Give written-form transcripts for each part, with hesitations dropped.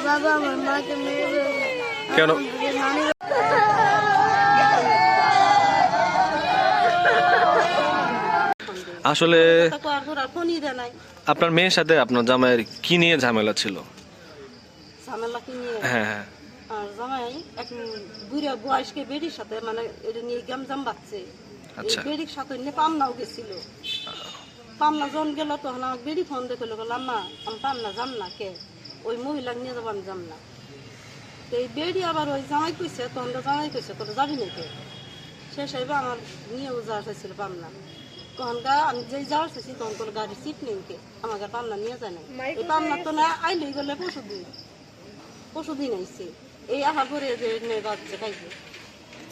বাবা আমার মাকে মেরে ফেলেছে। কেন? আসলে আপনার মেয়ের সাথে আপনার জামাইয়ের কি নিয়ে ঝামেলা ছিল? ঝামেলা কি নিয়ে? হ্যাঁ হ্যাঁ। আর জামাই এক বুড়া বয়স্ক বেডির সাথে মানে এটা নিয়ে গামজাম বাচ্চে। এই বেডির সাথে নিয়ে পামনাও গেছিল। পামনা জন গেল তখন আমার বেডি ফোন দেখে বললাম মা আমি পামনা যাম না কে ওই মহিলা নিয়ে যাবো আমি যাম না। এই বেডি আবার ওই জামাই কইছে তখন জামাই কইছে তোরা যাবি নাকি শেষ হইবে আমার নিয়েও যাওয়া চাইছিল পামনা। তখন আমি যেই যাওয়ার চাইছি তখন তোর গাড়ির সিট নেই কে আমাকে পামনা নিয়ে যায় না। এই পামনা তো না আইলেই গেলে পশুদিন আইছে এই আহা করে যে বাচ্চা খাইছে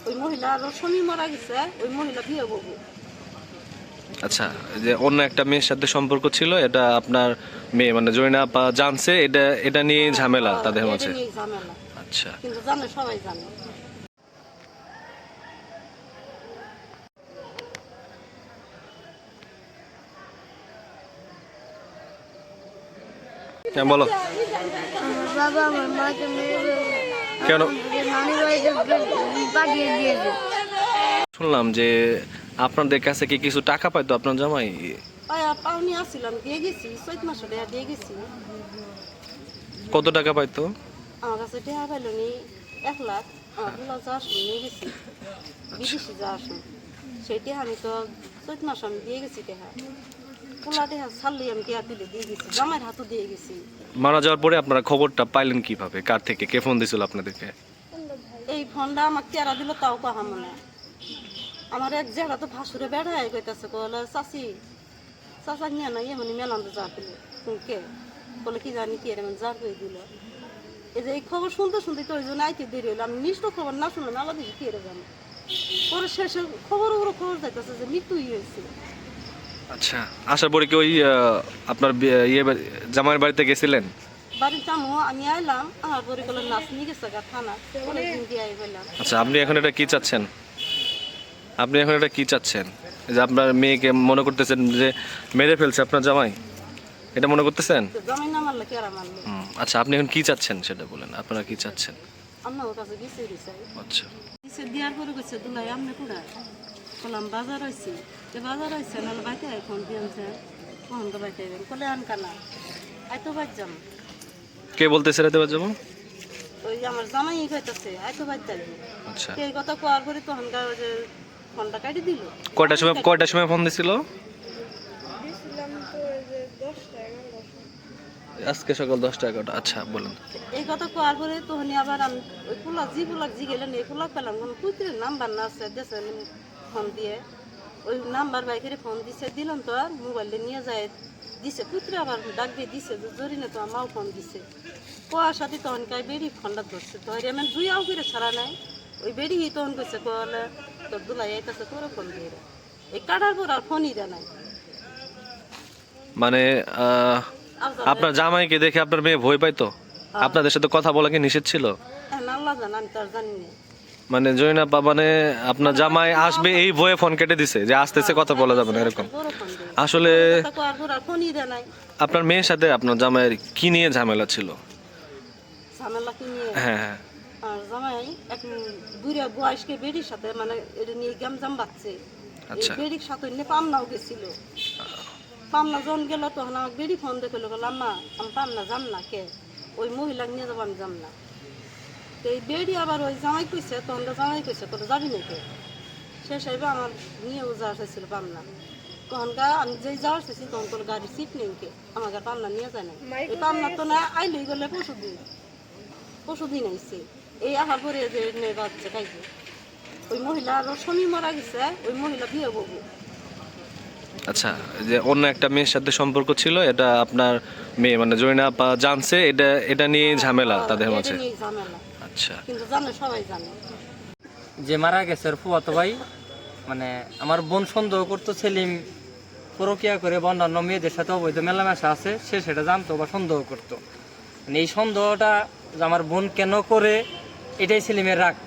ওই মহিলা আরো স্বামী মারা গেছে ওই মহিলা বিয়ে বলবো। আচ্ছা, যে অন্য একটা মেয়ের সাথে সম্পর্ক ছিল, এটা আপনার মেয়ে মানে জয়না আপা জানছে, এটা নিয়ে ঝামেলা তাদের মাঝে। ঝামেলা। আচ্ছা, কিন্তু জানে সবাই জানে। হ্যাঁ বলো। বাবা আমার মাকে মেরে ফেলেছে। কেন? নানি বাড়িতে পাঠিয়ে দিয়েছে। শুনলাম যে আপনাদের কাছে কি কিছু টাকা পাইতো আপনার জামাই? পাওনি আসছিলাম দিয়ে গেছি 4 মাস টাকা দিয়ে গেছি। কত টাকা পাইতো? আমার কাছে টাকা পাইলো নি 1 লাখ। আমার গুলো যা আসুন নিয়ে গেছি বিদেশি যা আসুন সেইটা আমি তো 4 মাস আমি দিয়ে গেছি টাকা। পোলা টাকা ছাড়লেই আমি টাকা তুলে দিয়ে গেছি জামাইয়ের হাতও দিয়ে গেছি। মারা যাওয়ার পরে আপনারা খবরটা পাইলেন কিভাবে? কার থেকে? কে ফোন দিয়েছিল আপনাদেরকে? এই ফোনটা আমাকে কেরা দিল তাও কাহা মনে। আমার এক জায়গা তো ভাসুরে বেড়ায় কইতাছে বলে চাচি চাচা নিয়ে না এমনি মেলান্ত যা দিল কে বলে কি জানি কি এরকম যা করে দিল। এই যে এই খবর শুনতে শুনতে তো ওই জন্য আইতে দেরি হলো। আমি নিষ্ঠ খবর না শুনলাম আলাদা দিকে কি এরকম পরে শেষে খবর খবর যাইতেছে যে মৃত্যুই হয়েছে। আচ্ছা, আসার পরে কি ওই আপনার জামাইয়ের বাড়িতে গেছিলেন? বাড়ির জামু আমি আইলাম আমার পরে গেলো নাচ নিয়ে গেছে গা থানা অনেকদিন দিয়ে আই বললাম। আচ্ছা, আপনি এখন এটা কি চাচ্ছেন? যে আপনার মেয়েকে মনে করতেছেন যে মেরে ফেলছে আপনার জামাই, এটা মনে করতেছেন? জামাই না মারলে কেরা মারলো। আচ্ছা, আপনি এখন কি চাচ্ছেন সেটা বলেন, আপনারা কি চাচ্ছেন? আমার ওর কাছে গেছে দিছে আচ্ছা, দিছে দেওয়ার পরে গেছে দুলাই আমনে কুড়া বললাম বাজার হয়েছি যে বাজার হয়েছে নাহলে বাইতে এখন দিয়েছে কখন তো বাইতে আইবেন কলে আনকানা আই তো বাইর যাম। কে বলতেছে রাতে বাজাবো? ওই আমার জামাই কইতাছে আই তো বাইর যাইবো। আচ্ছা, এই কথা কোয়ার পরে তখন যে ফোনটা কাটি দিল। কয়টার সময় ফোন দিছিল? আজকে সকাল 10টা 11টা। আচ্ছা বলেন। এই কথা কোয়ার পরে তখন আবার আমি ওই পোলা জি গেলেন এই পোলা পেলাম কোনো কুইতের নাম্বার না আছে দেশে ফোন দিয়ে ওই নাম্বার বাইকের ফোন দিছে দিলাম তো আর মোবাইলে নিয়ে যায় দিছে কুইতরে আবার ডাক দিয়ে দিছে যে জরিনে তো আমাও ফোন দিছে কোয়ার সাথে তখন কাই বেড়ি ফোনটা ধরছে তো এমন দুই আও করে ছাড়া নাই ওই বেড়ি তখন কইছে কলে তোর দুলাই আইতাছে তোর ফোন দিয়ে এই কাটার পর আর ফোনই দেয় নাই। মানে আপনার জামাইকে দেখে আপনার মেয়ে ভয় পাইতো? আপনাদের সাথে কথা বলা কি নিষেধ ছিল? আল্লাহ জানে আমি তার জানি না। মানে জয়না মানে আপনার জামাই আসবে এই ভয়ে ফোন কেটে দিছে যে আসতেছে কথা বলা যাবে না এরকম? আসলে আপনার মেয়ের সাথে আপনার জামাইয়ের কি নিয়ে ঝামেলা ছিল? ঝামেলা কি নিয়ে? হ্যাঁ হ্যাঁ। আর জামাই এক বুড়া বয়স্ক বেডির সাথে মানে এটা নিয়ে গামজাম বাচ্চে। এই বেডির সাথে নিয়ে পামনাও গেছিল। পামনা জন গেল তখন আমার বেডি ফোন দেখে বললাম মা আমি পামনা যাম না কে ওই মহিলা নিয়ে যাবো আমি যাম না। তো এই বেডি আবার ওই জামাই কইছে তখন জামাই কইছে তোরা যাবি নাকি শেষ হইবে আমার নিয়েও যাওয়া চাইছিল পামনা। তখন আমি যেই যাওয়ার চাইছি তখন তোর গাড়ির সিট নেই কে আমাকে পামনা নিয়ে যায় না। এই পামনা তো না আইলেই গেলে পশুদিন আইছে এই আহা করে যে বাচ্চা খাইছে ওই মহিলা আরো স্বামী মারা গেছে ওই মহিলা বিয়ে বলবো। আচ্ছা, যে অন্য একটা মেয়ের সাথে সম্পর্ক ছিল, এটা আপনার মেয়ে মানে জয়না আপা জানছে, এটা নিয়ে ঝামেলা তাদের মাঝে। আচ্ছা, কিন্তু জানে সবাই জানে। যে মারা গেছে ওর ফুফাতো ভাই মানে আমার বোন সন্দেহ করতো সেলিম পরকিয়া করে বা অন্যান্য মেয়েদের সাথে অবৈধ মেলামেশা আছে সে সেটা জানতো বা সন্দেহ করতো। মানে এই সন্দেহটা যে আমার বোন কেন করে এটাই সেলিমের রাগ।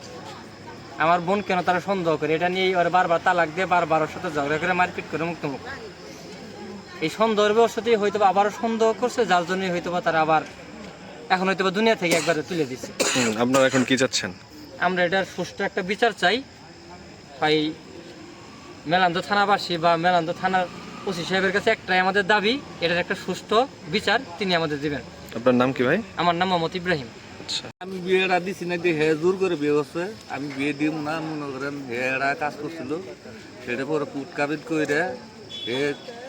আমার বোন কেন তারা সন্দেহ করে এটা নিয়ে ওর বারবার তালাক দিয়ে বারবার ওর সাথে ঝগড়া করে মারপিট করে মুক্তমুখ এই সন্দেহের বসতেই হয়তো আবারও সন্দেহ করছে যার জন্যই হয়তো বা তারা আবার এখন হয়তো বা দুনিয়া থেকে একবারে তুলে দিচ্ছে। আপনারা এখন কি চাচ্ছেন? আমরা এটার সুষ্ঠু একটা বিচার চাই। ভাই মেলান্দ থানাবাসী বা মেলান্দ থানার ওসি সাহেবের কাছে একটাই আমাদের দাবি, এটার একটা সুষ্ঠু বিচার তিনি আমাদের দিবেন। আপনার নাম কি ভাই? আমার নাম মোহাম্মদ ইব্রাহিম। আচ্ছা, আমি বিয়েটা দিছি না দিয়ে হে জোর করে বিয়ে করছে। আমি বিয়ে দিব না মনে করেন, হেরা কাজ করছিল সেটা পরে কুট কাবিল করে হে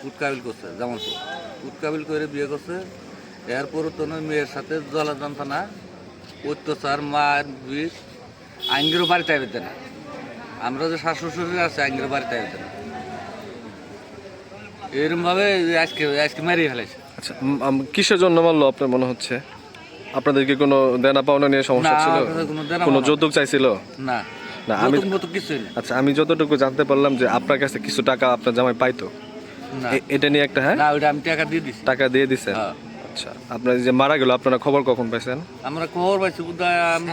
কুট কাবিল করছে, যেমন কুট কাবিল করে বিয়ে করছে। এরপরও তো মেয়ের সাথে জলা যন্ত্রণা অত্যাচার মার বিষ আইনগিরও বাড়িতে আইবে না। আমরা যে শাশুড় শ্বশুর আছে আইনগিরও বাড়িতে আইবে না, এরকমভাবে আজকে আজকে মারিয়ে ফেলেছে। আচ্ছা, কিসের জন্য মারলো আপনার মনে হচ্ছে? আপনাদের কি কোনো দেনা পাওনা নিয়ে সমস্যা না, ছিল? আমাদের কোনো দেনা কোনো পাওনা। যৌতুক চাইছিল? না না, আমি নতুন মতো কিছুই না। আচ্ছা, আমি যতটুকু জানতে পারলাম যে আপনার কাছে কিছু টাকা আপনার জামাই পাইতো, না এটা নিয়ে একটা না ওইটা আমি টাকা দিয়ে দিছি। টাকা দিয়ে দিছেন? হ্যাঁ। আচ্ছা, আপনার যে মারা গেল আপনারা খবর কখন পাইছেন? আমরা খবর পাইছি বোধহয় আমি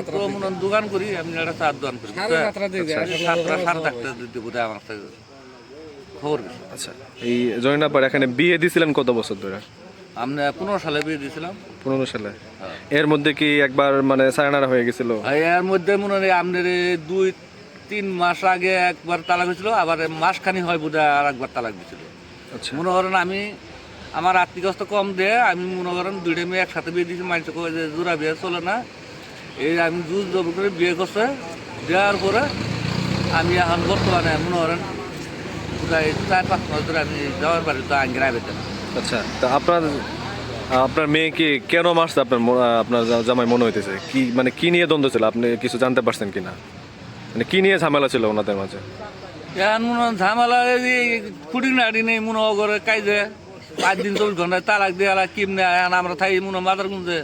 তো মনে হয় দোকান করি, আমি একটা চার দোকান করি, 7:30 দিতে বোধহয় আমার কাছে খবর গেছে। আচ্ছা, এই জয়নাপার এখানে বিয়ে দিছিলেন কত বছর ধরে? আমরা 15 সালে বিয়ে দিয়েছিলাম। 15 সালে। এর মধ্যে কি একবার মানে সায়নারা হয়ে গেছিল? এর মধ্যে মনে হয় আপনার 2-3 মাস আগে একবার তালাক হয়েছিল, আবার মাসখানি হয় বোধহয় আর একবার তালাক দিয়েছিল। আচ্ছা, মনে করেন আমি আমার আর্থিক অবস্থা কম দিয়ে আমি মনে করেন 2টা মেয়ে একসাথে বিয়ে দিয়েছি। মানুষ কয়ে যে জোড়া বিয়ে চলে না, এই আমি জুজ জবর করে বিয়ে করছে। দেওয়ার পরে আমি এখন বর্তমানে মনে করেন প্রায় 4-5 মাস ধরে আমি যাওয়ার বাড়ি তো আইন গ্রামে না। আচ্ছা, তা আপনার মেয়েকে কেন মারছে আপনার জামাই মনে হইতেছে? কি মানে কি নিয়ে দ্বন্দ্ব ছিল, আপনি কিছু জানতে পারছেন কিনা? মানে কি নিয়ে ঝামেলা ছিল ওনাদের মাঝে? এখন মনে হয় ঝামেলা খুঁটি নাড়ি নেই মনে করে কাইজে 5 দিন 24 ঘন্টায় তালাক দিয়ে কিমনে আমরা থাকি মনে হয় মাদার গুঞ্জে।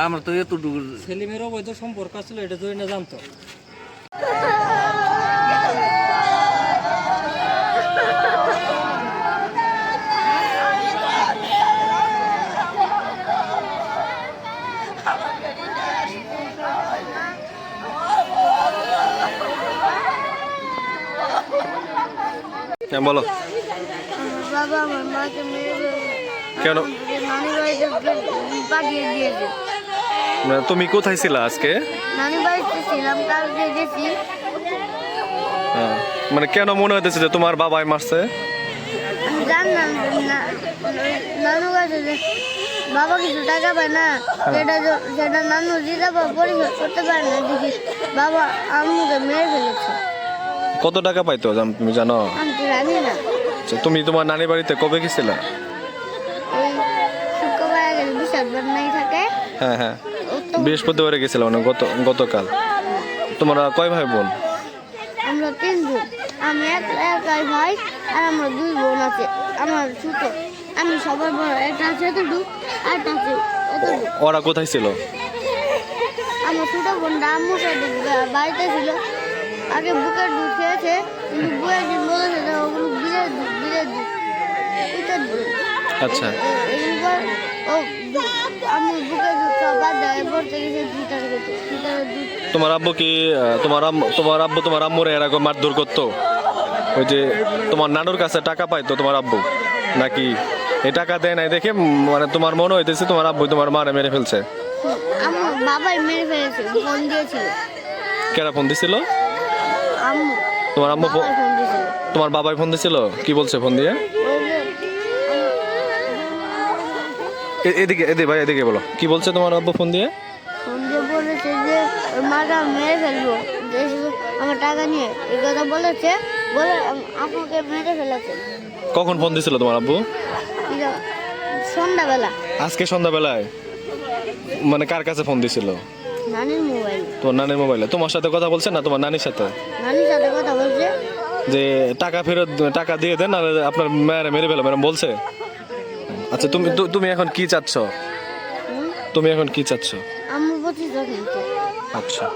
আমরা তো এতটুকু সেলিমের অবৈধ সম্পর্ক ছিল, এটা জয় না জানতো। হ্যাঁ, বলো। আমার বাবা আমার মাকে মেরে ফেলেছে। কেন? আমাকে নানি বাড়িতে পাঠিয়ে দিয়েছে। মানে তুমি কোথায় ছিলা আজকে? নানি বাড়িতে ছিলাম, কালকে গেছি। হ্যাঁ, মানে কেন মনে হইতেছে যে তোমার বাবাই মারছে? আমি জানলাম নানু কাছে যে বাবা কিছু টাকা পায় না, সেটা নানু দিদা পরিশোধ করতে পারে না, দেখি বাবা আম্মুকে মেরে ফেলেছে। কত টাকা পাইতো তুমি জানো? আমি তো জানি না। আচ্ছা, তুমি তোমার নানি বাড়িতে কবে গেছিলা? এই শুক্রবার আগে বিশাল বন্যায় থাকে। হ্যাঁ হ্যাঁ, বৃহস্পতিবারে গেছিলাম, মানে গতকাল। তোমরা কয় ভাই বোন? আমরা 3 বোন, আমি একাই ভাই, আর আমরা 2 বোন আছে। আমার ছোট, আমি সবার বড়। একটা আছে এতটুকু, আর একটা আছে এতটুকু। ওরা কোথায় ছিল? আমার ছোট বোনটা আম্মুর সাথে বাড়িতে ছিল। আগে বুকের দুধ খেয়েছে, কিন্তু বুকের দুধ বলেছে যে ওগুলো বিলের দুধ উইটার দুধ। আচ্ছা, এইবার ও আমি বুকের দুধ সব বাদ দেয়, পড়তে গেছে ফিটারের দুধ। তোমার আব্বু কি তোমার আম্মুরে এরকম মারধর করতো? ওই যে তোমার নানুর কাছে টাকা পাইতো তোমার আব্বু, নাকি এই টাকা দেয় নাই দেখে মানে তোমার মনে হইতেছে তোমার আব্বু তোমার মারে মেরে ফেলছে? আমার বাবাই মেরে ফেলেছে, ফোন দিয়েছিল। কেরা ফোন দিছিল? আম্মু। তোমার আম্মু বাবাই ফোন দিয়েছিল। তোমার বাবাই ফোন দিছিল? কি বলছে ফোন দিয়ে? ওই যে এদিকে ভাই, এদিকে বলো, কি বলছে তোমার আব্বু ফোন দিয়ে? ফোন দিয়ে বলেছে যে ওর মাকে আমি মেরে ফেলবো, যে আমার টাকা নিয়ে, এই কথা বলেছে, বলে আপনাকে মেরে ফেলেছে। কখন ফোন দিছিল তোমার আব্বু? সন্ধ্যাবেলা। আজকে সন্ধ্যাবেলায়? মানে কার কাছে ফোন দিছিল? নানির মোবাইল। তোমার নানির মোবাইলে? তোমার সাথে কথা বলছে না তোমার নানির সাথে? নানির সাথে কথা বলছে যে টাকা দিয়ে দেন, আর আপনার মেয়েরা মেরে ফেলো এরকম বলছে? আচ্ছা, তুমি এখন কি চাচ্ছ? তুমি এখন কি চাচ্ছ? আম্মু 25 কিনছে। আচ্ছা।